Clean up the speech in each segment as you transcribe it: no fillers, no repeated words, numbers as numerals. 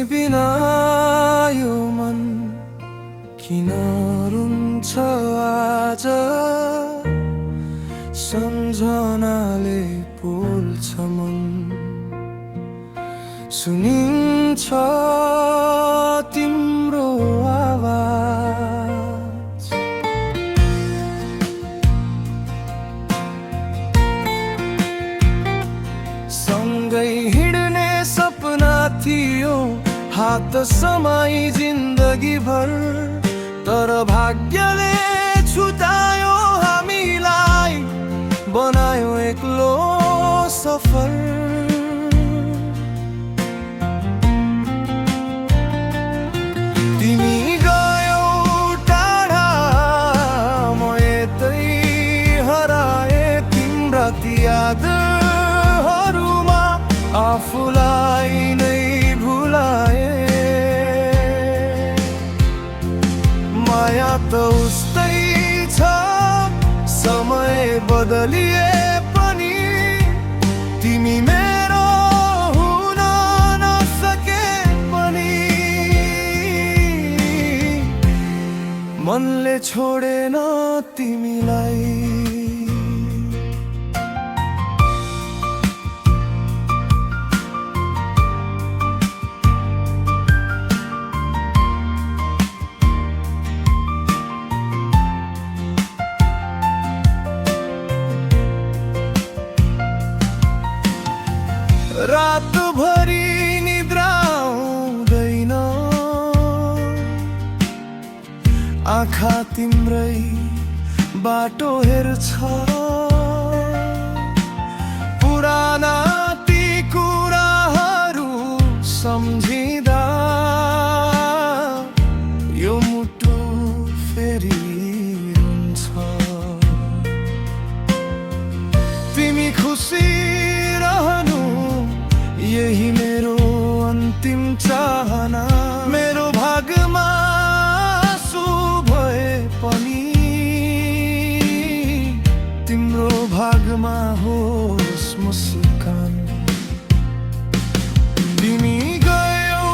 बिना यो मन किन रुन्छ आज सम्झनाले पोल्छ मन सुनिन्छ तिम्रो आवाज सँगै हिँड्ने सपना थियो हात समाई जिन्दगी भर तर भाग्यले छुटायो हामीलाई बनायो एक्लो सफर तिमी गयौ टाढा म यतै हराए तिम्रा ती यादहरूमा आफूलाई नै भुलाए माया त उस्तै छ समय बदलिए पनि तिमी मेरो हुन नसके पनि मनले छोडेन तिमीलाई रातभरि निद्रा आउँदैन आँखा तिम्रै बाटो हेर्छ पुराना ती कुराहरू सम्झिँदा यो मुटु फेरि रुन्छ तिमी खुसी रहनु यही मेरो अन्तिम चाहना मेरो भागमा आँसु भए पनि तिम्रो भागमा होस् मुस्कान तिमी गयौ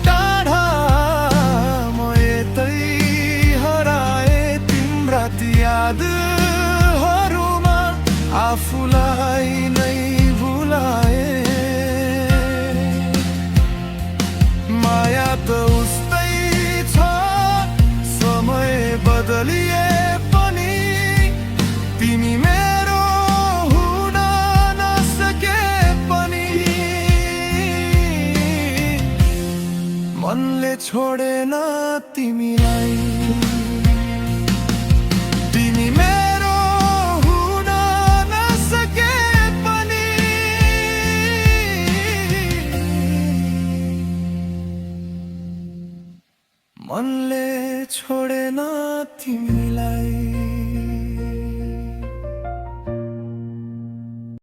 टाढा म यतै हराए तिम्रा ती यादहरूमा आफूलाई नै भुलाए माया त उस्तै छ समय बदलिए पनि तिमी मेरो हुन नसके पनि मनले छोडेन तिमीलाई तिमी मेरो हुन नसके पनि मनले छोडेन तिमीलाई।